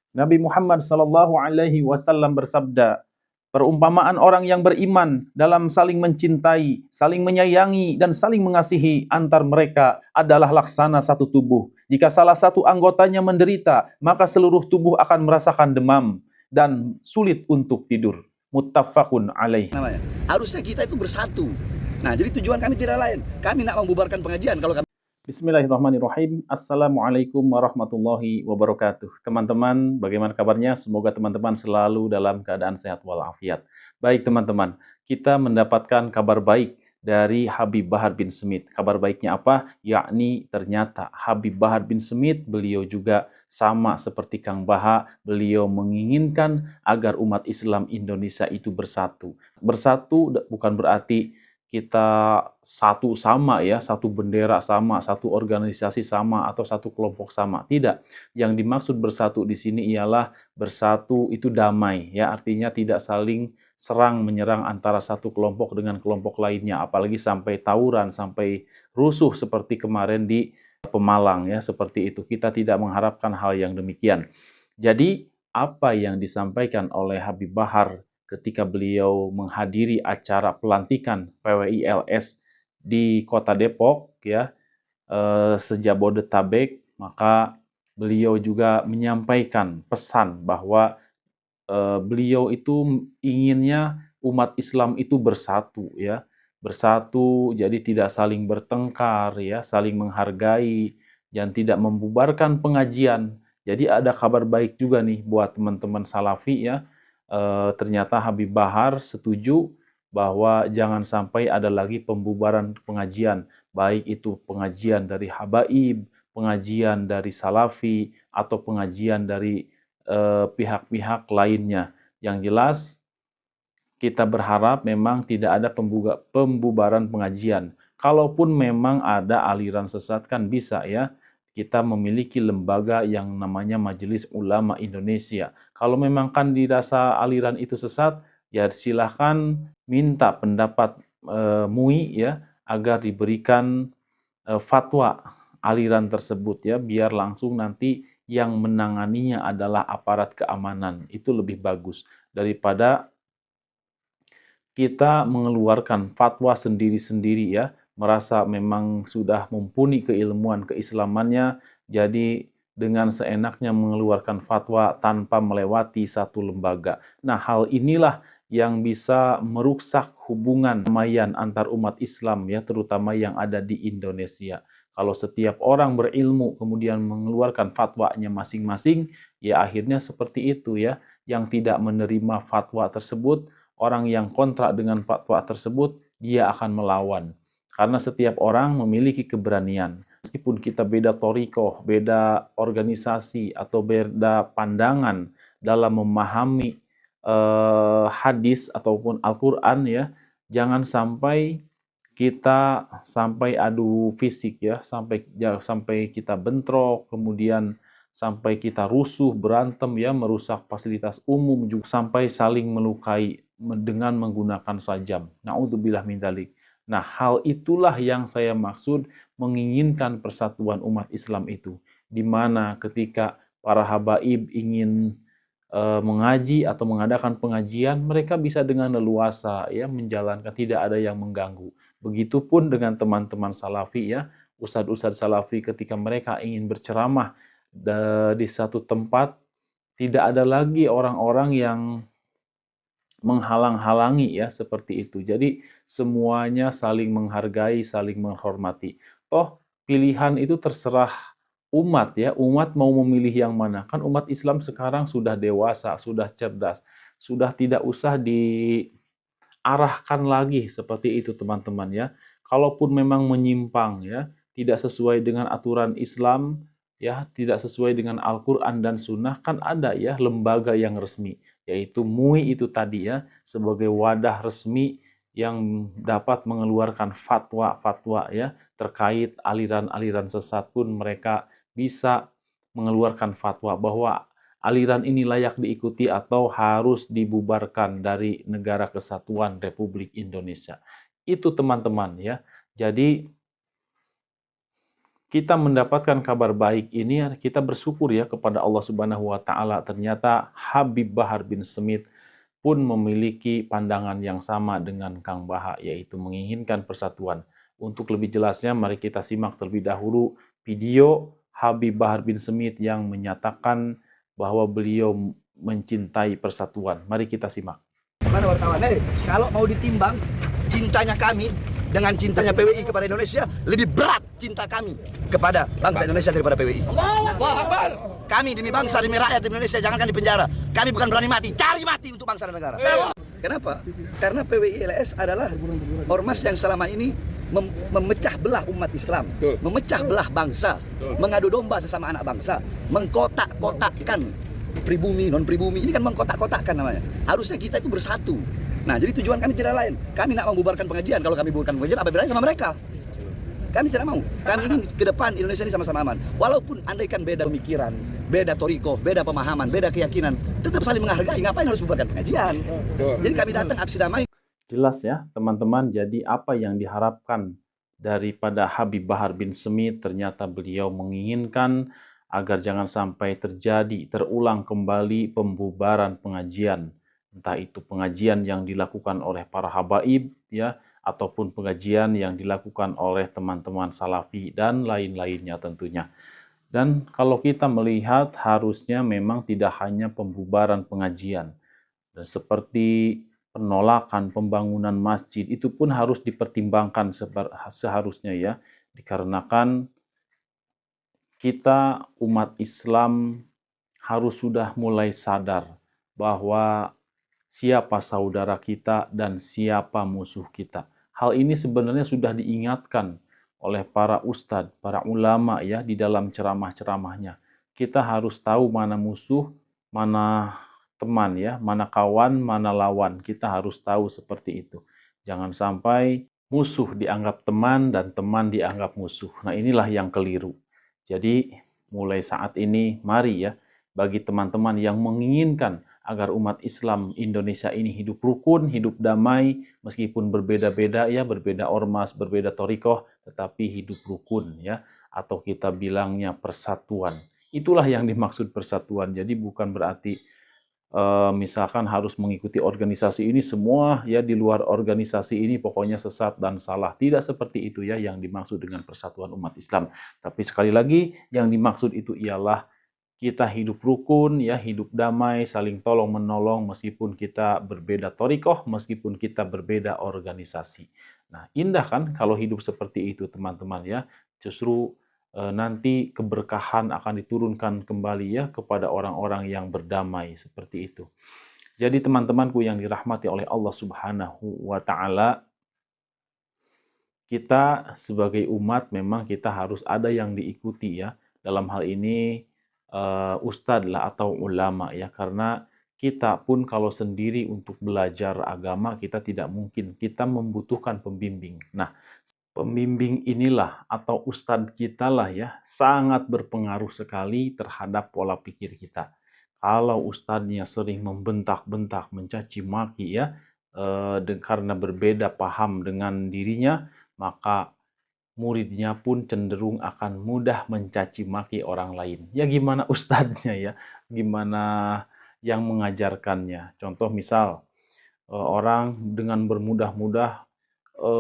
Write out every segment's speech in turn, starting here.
Nabi Muhammad sallallahu alaihi wasallam bersabda, perumpamaan orang yang beriman dalam saling mencintai, saling menyayangi, dan saling mengasihi antar mereka adalah laksana satu tubuh. Jika salah satu anggotanya menderita, maka seluruh tubuh akan merasakan demam dan sulit untuk tidur. Muttafaqun alaih. Namanya. Harusnya kita itu bersatu. Nah, jadi tujuan kami tidak lain. Kami nak membubarkan pengajian kalau kami. Bismillahirrahmanirrahim. Assalamualaikum warahmatullahi wabarakatuh. Teman-teman, bagaimana kabarnya? Semoga teman-teman selalu dalam keadaan sehat walafiat. Baik teman-teman, kita mendapatkan kabar baik dari Habib Bahar bin Smith. Kabar baiknya apa? Yakni ternyata Habib Bahar bin Smith, beliau juga sama seperti Kang Baha, beliau menginginkan agar umat Islam Indonesia itu bersatu. Bersatu bukan berarti kita satu sama ya, satu bendera sama, satu organisasi sama, atau satu kelompok sama. Tidak. Yang dimaksud bersatu di sini ialah bersatu itu damai ya, artinya tidak saling serang menyerang antara satu kelompok dengan kelompok lainnya, apalagi sampai tawuran, sampai rusuh seperti kemarin di Pemalang ya, seperti itu. Kita tidak mengharapkan hal yang demikian. Jadi apa yang disampaikan oleh Habib Bahar ketika beliau menghadiri acara pelantikan PWILS di Kota Depok ya, sejabodetabek, maka beliau juga menyampaikan pesan bahwa beliau itu inginnya umat Islam itu bersatu ya, bersatu jadi tidak saling bertengkar ya, saling menghargai dan tidak membubarkan pengajian. Jadi ada kabar baik juga nih buat teman-teman Salafi ya. Ternyata Habib Bahar setuju bahwa jangan sampai ada lagi pembubaran pengajian, baik itu pengajian dari Habaib, pengajian dari Salafi, atau pengajian dari pihak-pihak lainnya. Yang jelas kita berharap memang tidak ada pembubaran pengajian. Kalaupun memang ada aliran sesat kan bisa ya. Kita memiliki lembaga yang namanya Majelis Ulama Indonesia. Kalau memang kan dirasa aliran itu sesat, ya silahkan minta pendapat MUI ya agar diberikan fatwa aliran tersebut ya, biar langsung nanti yang menanganinya adalah aparat keamanan. Itu lebih bagus daripada kita mengeluarkan fatwa sendiri-sendiri ya, merasa memang sudah mumpuni keilmuan keislamannya, jadi dengan seenaknya mengeluarkan fatwa tanpa melewati satu lembaga. Nah, hal inilah yang bisa merusak hubungan perdamaian antar umat Islam ya, terutama yang ada di Indonesia. Kalau setiap orang berilmu kemudian mengeluarkan fatwanya masing-masing, ya akhirnya seperti itu ya. Yang tidak menerima fatwa tersebut, orang yang kontra dengan fatwa tersebut, dia akan melawan. Karena setiap orang memiliki keberanian. Meskipun kita beda thoriqoh, beda organisasi, atau beda pandangan dalam memahami hadis ataupun Al-Quran ya, jangan sampai kita sampai adu fisik ya, sampai kita bentrok, kemudian sampai kita rusuh, berantem ya, merusak fasilitas umum, juga sampai saling melukai dengan menggunakan sajam. Na'udzubillah min dzalik. Nah, hal itulah yang saya maksud menginginkan persatuan umat Islam itu. Di mana ketika para habaib ingin mengaji atau mengadakan pengajian, mereka bisa dengan leluasa ya menjalankan, tidak ada yang mengganggu. Begitupun dengan teman-teman Salafi ya, ustadz-ustadz Salafi ketika mereka ingin berceramah di satu tempat, tidak ada lagi orang-orang yang menghalang-halangi ya, seperti itu. Jadi semuanya saling menghargai, saling menghormati. Toh pilihan itu terserah umat ya, umat mau memilih yang mana. Kan umat Islam sekarang sudah dewasa, sudah cerdas, sudah tidak usah diarahkan lagi seperti itu teman-teman ya. Kalaupun memang menyimpang ya, tidak sesuai dengan aturan Islam ya, tidak sesuai dengan Al-Quran dan Sunnah, kan ada ya lembaga yang resmi, yaitu MUI itu tadi ya, sebagai wadah resmi yang dapat mengeluarkan fatwa-fatwa ya, terkait aliran-aliran sesat pun mereka bisa mengeluarkan fatwa bahwa aliran ini layak diikuti atau harus dibubarkan dari Negara Kesatuan Republik Indonesia. Itu teman-teman ya. Jadi kita mendapatkan kabar baik ini, kita bersyukur ya kepada Allah Subhanahu wa taala. Ternyata Habib Bahar bin Smith pun memiliki pandangan yang sama dengan Kang Baha, yaitu menginginkan persatuan. Untuk lebih jelasnya, mari kita simak terlebih dahulu video Habib Bahar bin Smith yang menyatakan bahwa beliau mencintai persatuan. Mari kita simak. Mana wartawan? Kalau mau ditimbang cintanya kami dengan cintanya PWI kepada Indonesia, lebih berat cinta kami kepada bangsa Indonesia daripada PWI. Allahu Akbar. Kami demi bangsa, demi rakyat Indonesia, jangankan di penjara. Kami bukan berani mati, cari mati untuk bangsa dan negara. Kenapa? Karena PWI LS adalah ormas yang selama ini memecah belah umat Islam, memecah belah bangsa, mengadu domba sesama anak bangsa, mengkotak-kotakkan pribumi, non pribumi. Ini kan mengkotak-kotakkan namanya. Harusnya kita itu bersatu. Nah, jadi tujuan kami tidak lain. Kami nak membubarkan pengajian. Kalau kami bubarkan pengajian, apa bedanya sama mereka? Kami tidak mau. Kami ingin ke depan Indonesia ini sama-sama aman. Walaupun andaikan beda pemikiran, beda toriko, beda pemahaman, beda keyakinan, tetap saling menghargai. Ngapain harus bubarkan pengajian? Jadi kami datang aksi damai. Jelas ya teman-teman, jadi apa yang diharapkan daripada Habib Bahar bin Smith, ternyata beliau menginginkan agar jangan sampai terulang kembali pembubaran pengajian. Entah itu pengajian yang dilakukan oleh para habaib ya, ataupun pengajian yang dilakukan oleh teman-teman salafi dan lain-lainnya tentunya. Dan kalau kita melihat, harusnya memang tidak hanya pembubaran pengajian. Dan seperti penolakan pembangunan masjid, itu pun harus dipertimbangkan seharusnya ya. Dikarenakan kita umat Islam harus sudah mulai sadar bahwa siapa saudara kita dan siapa musuh kita. Hal ini sebenarnya sudah diingatkan oleh para ustadz, para ulama ya di dalam ceramah-ceramahnya. Kita harus tahu mana musuh, mana teman ya, mana kawan, mana lawan. Kita harus tahu seperti itu. Jangan sampai musuh dianggap teman dan teman dianggap musuh. Nah, inilah yang keliru. Jadi, mulai saat ini mari ya, bagi teman-teman yang menginginkan agar umat Islam Indonesia ini hidup rukun, hidup damai, meskipun berbeda-beda ya, berbeda ormas, berbeda thariqah, tetapi hidup rukun ya, atau kita bilangnya persatuan. Itulah yang dimaksud persatuan. Jadi bukan berarti misalkan harus mengikuti organisasi ini semua ya, di luar organisasi ini pokoknya sesat dan salah. Tidak seperti itu ya yang dimaksud dengan persatuan umat Islam. Tapi sekali lagi yang dimaksud itu ialah kita hidup rukun, ya, hidup damai, saling tolong menolong meskipun kita berbeda thariqah, meskipun kita berbeda organisasi. Nah, indah kan kalau hidup seperti itu, teman-teman ya. Justru nanti keberkahan akan diturunkan kembali ya kepada orang-orang yang berdamai seperti itu. Jadi teman-temanku yang dirahmati oleh Allah Subhanahu wa taala, kita sebagai umat memang kita harus ada yang diikuti ya. Dalam hal ini ustadz lah atau ulama ya, karena kita pun kalau sendiri untuk belajar agama kita tidak mungkin, kita membutuhkan pembimbing. Nah, pembimbing inilah atau ustadz kita lah ya, sangat berpengaruh sekali terhadap pola pikir kita. Kalau ustadznya sering membentak-bentak, mencaci maki ya, karena berbeda paham dengan dirinya, maka muridnya pun cenderung akan mudah mencaci maki orang lain. Ya gimana ustadznya ya, gimana yang mengajarkannya. Contoh misal, orang dengan bermudah-mudah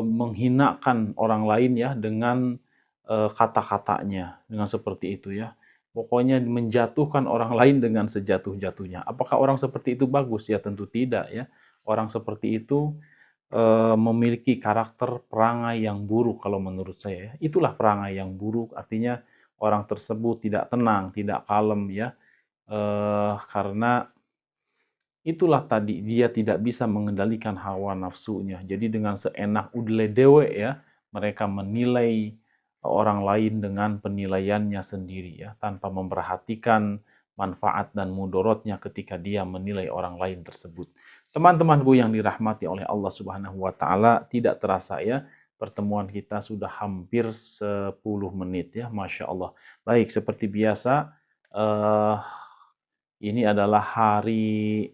menghinakan orang lain ya dengan kata-katanya, dengan seperti itu ya. Pokoknya menjatuhkan orang lain dengan sejatuh-jatuhnya. Apakah orang seperti itu bagus? Ya tentu tidak ya. Orang seperti itu memiliki karakter perangai yang buruk kalau menurut saya. Itulah perangai yang buruk, artinya orang tersebut tidak tenang, tidak kalem ya, karena itulah tadi dia tidak bisa mengendalikan hawa nafsunya. Jadi dengan seenak udle dewe ya, mereka menilai orang lain dengan penilaiannya sendiri ya, tanpa memperhatikan manfaat dan mudorotnya ketika dia menilai orang lain tersebut. Teman-temanku yang dirahmati oleh Allah Subhanahu wa taala, tidak terasa ya, pertemuan kita sudah hampir 10 menit ya, Masya Allah. Baik, seperti biasa, ini adalah hari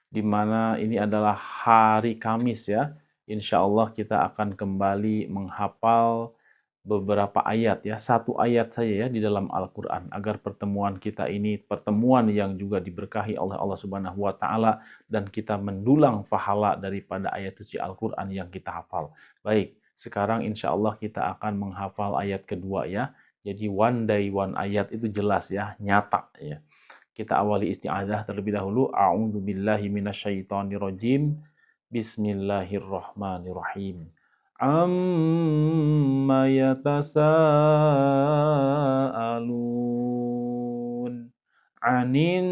di mana ini adalah hari Kamis ya, insya Allah kita akan kembali menghafal beberapa ayat ya, satu ayat saja ya di dalam Al-Quran, agar pertemuan kita ini pertemuan yang juga diberkahi oleh Allah Subhanahu wa Ta'ala, dan kita mendulang pahala daripada ayat suci Al-Quran yang kita hafal. Baik, sekarang insya Allah kita akan menghafal ayat kedua ya. Jadi one day one ayat itu jelas ya, nyata ya. Kita awali isti'adzah terlebih dahulu. A'udzu billahi minasyaitonir rajim. Bismillahirrahmanirrahim. Amma yatasaalun 'anin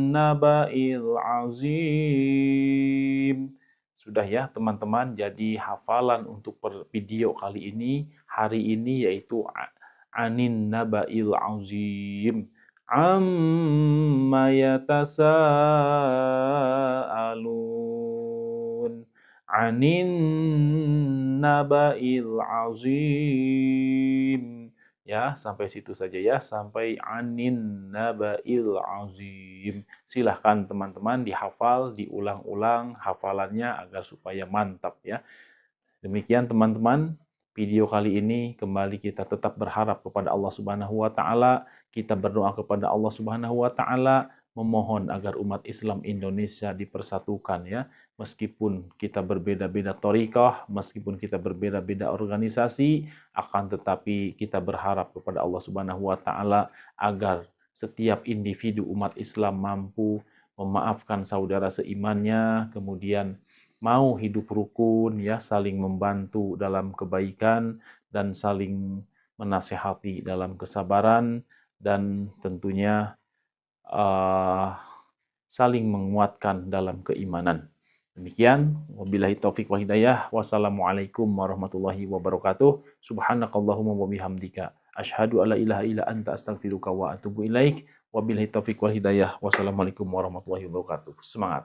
naba'il azim. Sudah ya teman-teman, jadi hafalan untuk video kali ini, hari ini yaitu 'anin naba'il azim. Amma yatasaalun 'anin naba'il azim. Ya, sampai situ saja ya, sampai 'anin naba'il azim. Silahkan teman-teman dihafal, diulang-ulang hafalannya agar supaya mantap ya. Demikian teman-teman, video kali ini kembali kita tetap berharap kepada Allah Subhanahu wa Ta'ala. Kita berdoa kepada Allah Subhanahu wa Ta'ala, memohon agar umat Islam Indonesia dipersatukan ya. Meskipun kita berbeda-beda thariqah, meskipun kita berbeda-beda organisasi, akan tetapi kita berharap kepada Allah Subhanahu wa Ta'ala agar setiap individu umat Islam mampu memaafkan saudara seimannya, kemudian mau hidup rukun ya, saling membantu dalam kebaikan dan saling menasehati dalam kesabaran, dan tentunya saling menguatkan dalam keimanan. Demikian, wabillahi taufik wal hidayah. Wassalamualaikum warahmatullahi wabarakatuh. Subhanakallahumma wa bihamdika asyhadu alla ilaha illa anta astaghfiruka wa atubu ilaik. Wabillahi taufik wal hidayah. Wassalamualaikum warahmatullahi wabarakatuh. Semangat.